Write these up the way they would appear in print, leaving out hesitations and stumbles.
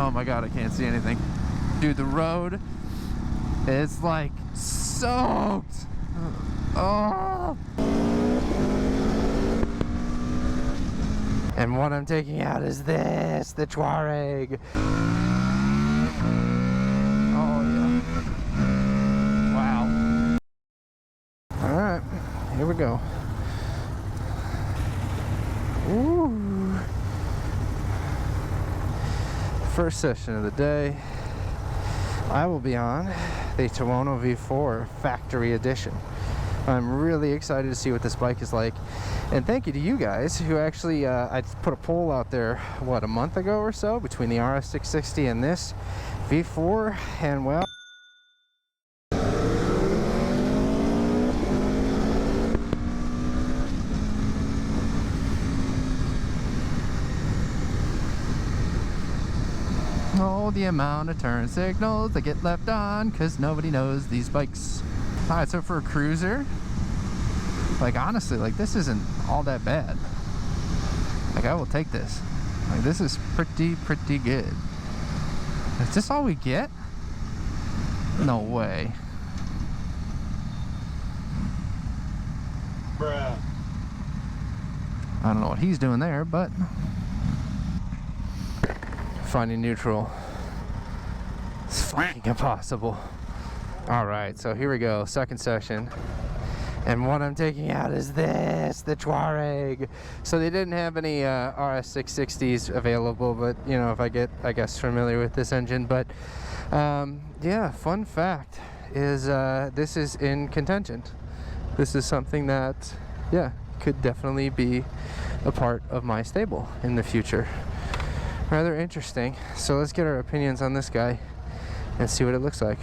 Oh my god, I can't see anything. Dude, the road is like soaked. Oh. And what I'm taking out is this, the Tuareg. Oh yeah. Wow. Alright, here we go. Ooh. First session of the day, I will be on the Tuono V4 Factory Edition. I'm really excited to see what this bike is like, and thank you to you guys who actually I put a poll out there, what, a month ago or so, between the RS660 and this V4, and well, oh, the amount of turn signals that get left on because nobody knows these bikes. Alright, so for a cruiser, like honestly, like this isn't all that bad. Like I will take this. Like this is pretty good. Is this all we get? No way. Bruh. I don't know what he's doing there, but finding neutral is fucking impossible. Alright, so here we go, second session. And what I'm taking out is this, the Tuareg. So they didn't have any RS660s available, but you know, if I get, I guess, familiar with this engine. But yeah, fun fact is this is in contention. This is something that, yeah, could definitely be a part of my stable in the future. Rather interesting. So let's get our opinions on this guy and see what it looks like.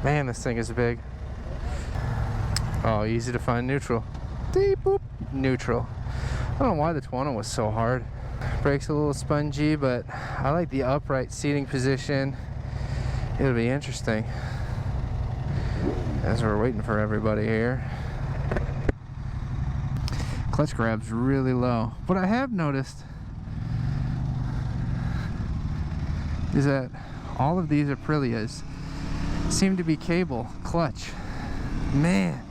Man, this thing is big. Oh, easy to find neutral. Deep boop, neutral. I don't know why the Tuono was so hard. Brakes a little spongy, but I like the upright seating position. It'll be interesting as we're waiting for everybody here. Clutch grab's really low. What I have noticed is that all of these Aprilias seem to be cable clutch. Man,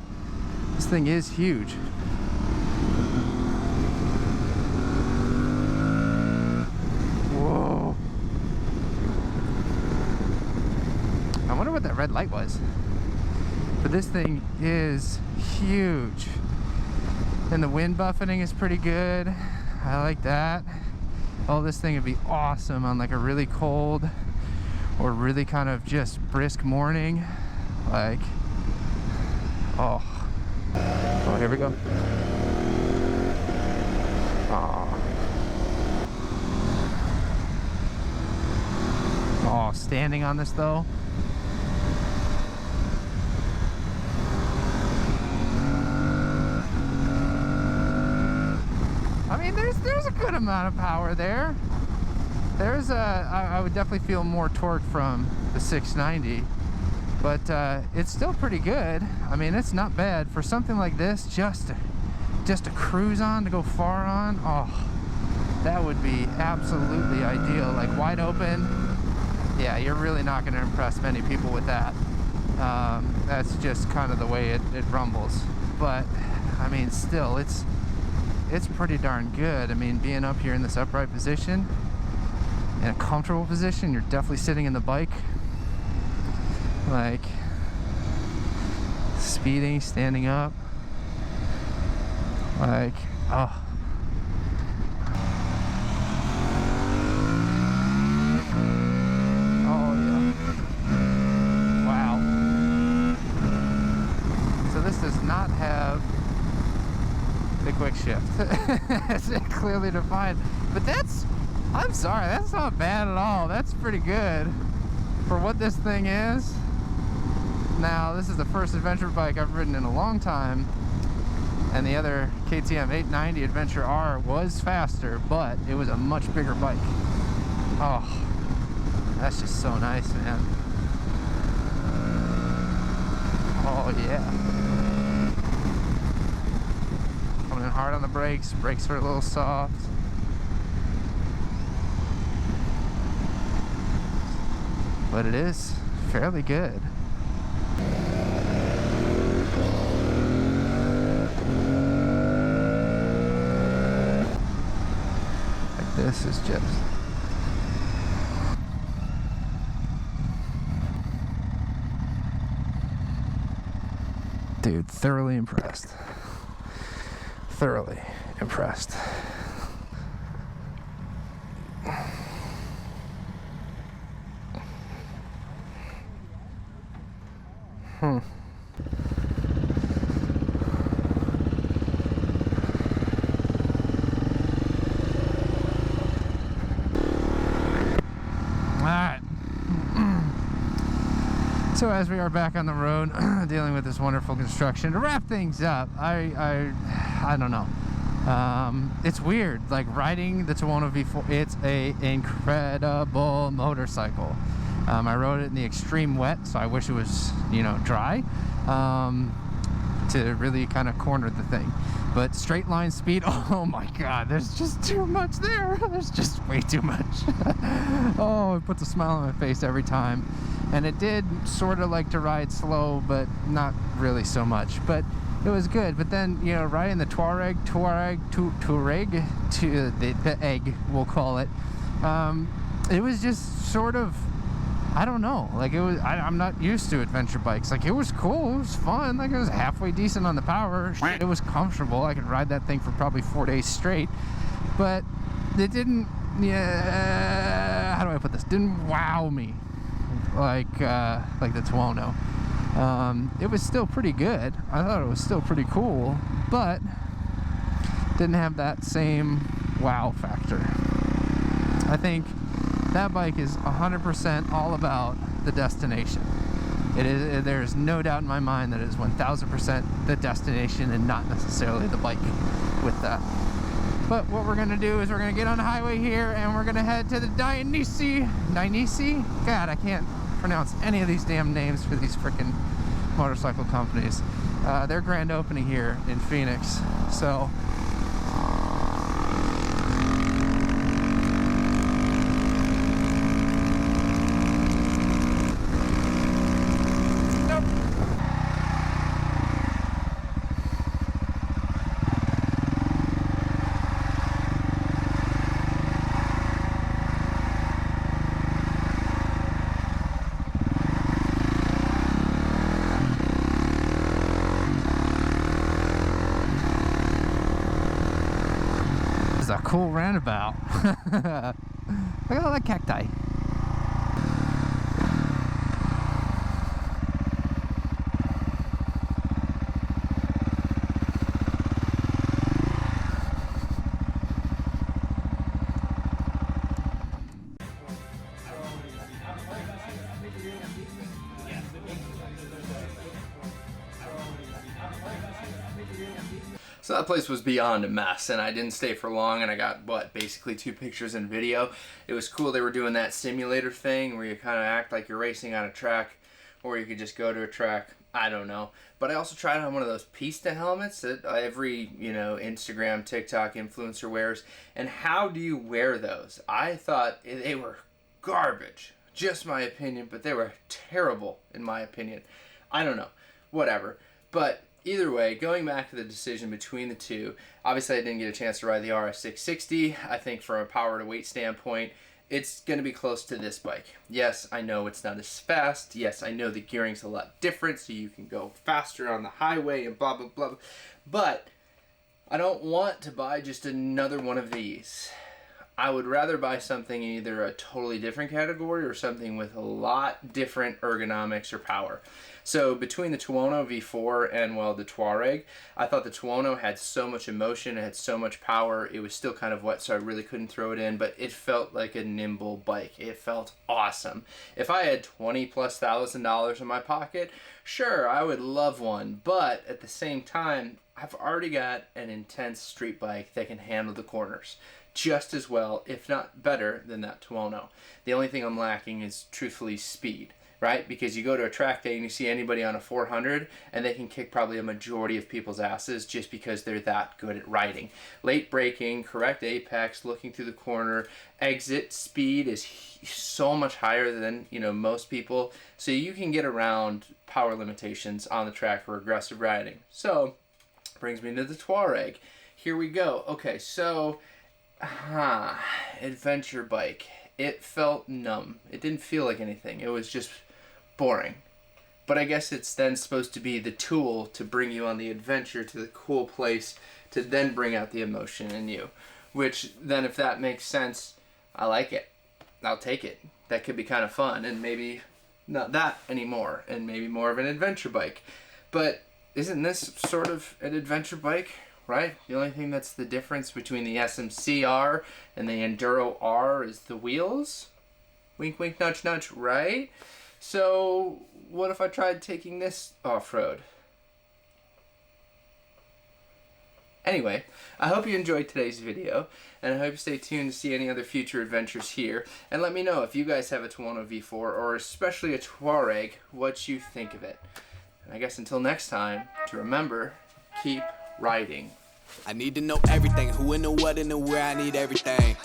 this thing is huge. Whoa. I wonder what that red light was. But this thing is huge. And the wind buffeting is pretty good. I like that. Oh, this thing would be awesome on like a really cold or really kind of just brisk morning. Like, oh, here we go. Oh, standing on this though. I mean, there's a good amount of power there. I would definitely feel more torque from the 690, but it's still pretty good. I mean, it's not bad for something like this. Just to cruise on, to go far on. Oh, that would be absolutely ideal. Like wide open. Yeah, you're really not going to impress many people with that. That's just kind of the way it rumbles. But I mean, still, it's pretty darn good. I mean, being up here in this upright position, in a comfortable position, you're definitely sitting in the bike. Like, speeding, standing up. Like, oh. Oh, yeah. Wow. So this does not have the quick shift. It's clearly defined. But that's, I'm sorry, that's not bad at all. That's pretty good for what this thing is. Now, this is the first adventure bike I've ridden in a long time, and the other KTM 890 Adventure R was faster, but it was a much bigger bike. Oh, that's just so nice, man. Oh, yeah. Coming in hard on the brakes. Brakes are a little soft. but it is fairly good. Like this is just... Dude, thoroughly impressed. Thoroughly impressed. Alright. So as we are back on the road dealing with this wonderful construction, to wrap things up, I don't know. It's weird, like riding the Tuono V4. It's a incredible motorcycle. I rode it in the extreme wet, so I wish it was, you know, dry, to really kind of corner the thing. But straight line speed, oh my god, there's just too much there. There's just way too much. Oh, it puts a smile on my face every time. And it did sort of like to ride slow, but not really so much. But it was good. But then, you know, riding the Tuareg, the egg, we'll call it. It was just sort of, I don't know, like it was, I'm not used to adventure bikes. Like it was cool, it was fun, like it was halfway decent on the power. It was comfortable, I could ride that thing for probably 4 days straight. But it didn't, yeah, how do I put this? Didn't wow me like the Tuono. It was still pretty good. I thought it was still pretty cool, but didn't have that same wow factor. I think that bike is 100% all about the destination. It is. There's no doubt in my mind that it is 1000% the destination and not necessarily the bike with that. But what we're gonna do is we're gonna get on the highway here and we're gonna head to the Dynojet? God, I can't pronounce any of these damn names for these freaking motorcycle companies. Their grand opening here in Phoenix. So a cool roundabout. Look at all that cacti. So that place was beyond a mess, and I didn't stay for long, and I got, what, basically 2 pictures and video. It was cool. They were doing that simulator thing where you kind of act like you're racing on a track, or you could just go to a track. I don't know. But I also tried on one of those Pista helmets that every, you know, Instagram, TikTok influencer wears. And how do you wear those? I thought they were garbage. Just my opinion, but they were terrible in my opinion. I don't know. Whatever. But either way, going back to the decision between the two, obviously I didn't get a chance to ride the RS660. I think from a power to weight standpoint, it's going to be close to this bike. Yes, I know it's not as fast. Yes, I know the gearing's a lot different, so you can go faster on the highway and blah, blah, blah. But I don't want to buy just another one of these. I would rather buy something in either a totally different category or something with a lot different ergonomics or power. So between the Tuono V4 and, well, the Tuareg, I thought the Tuono had so much emotion, it had so much power. It was still kind of wet, so I really couldn't throw it in, but it felt like a nimble bike. It felt awesome. If I had $20,000+ in my pocket, sure, I would love one, but at the same time, I've already got an intense street bike that can handle the corners just as well, if not better, than that Tuono. The only thing I'm lacking is, truthfully, speed. right? Because you go to a track day and you see anybody on a 400 and they can kick probably a majority of people's asses just because they're that good at riding. Late braking, correct apex, looking through the corner, exit speed is so much higher than, you know, most people. So you can get around power limitations on the track for aggressive riding. So, brings me to the Tuareg. Here we go. Okay, so, adventure bike. It felt numb. It didn't feel like anything. It was just boring. But I guess it's then supposed to be the tool to bring you on the adventure to the cool place to then bring out the emotion in you. Which then, if that makes sense, I like it. I'll take it. That could be kind of fun, and maybe not that anymore, and maybe more of an adventure bike. But isn't this sort of an adventure bike, right? The only thing that's the difference between the SMC-R and the Enduro R is the wheels. Wink, wink, nudge, nudge, right? So what if I tried taking this off-road? Anyway, I hope you enjoyed today's video, and I hope you stay tuned to see any other future adventures here. And let me know if you guys have a Tuono V4, or especially a Tuareg, what you think of it. And I guess until next time, to remember, keep riding. I need to know everything, who and the what and the where, I need everything.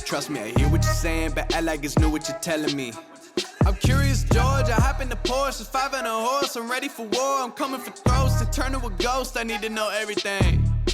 Trust me, I hear what you're saying, but act like it's new what you're telling me. I'm curious, George, I hop in the Porsche, 5 and a horse, I'm ready for war, I'm coming for throats, to turn to a ghost, I need to know everything.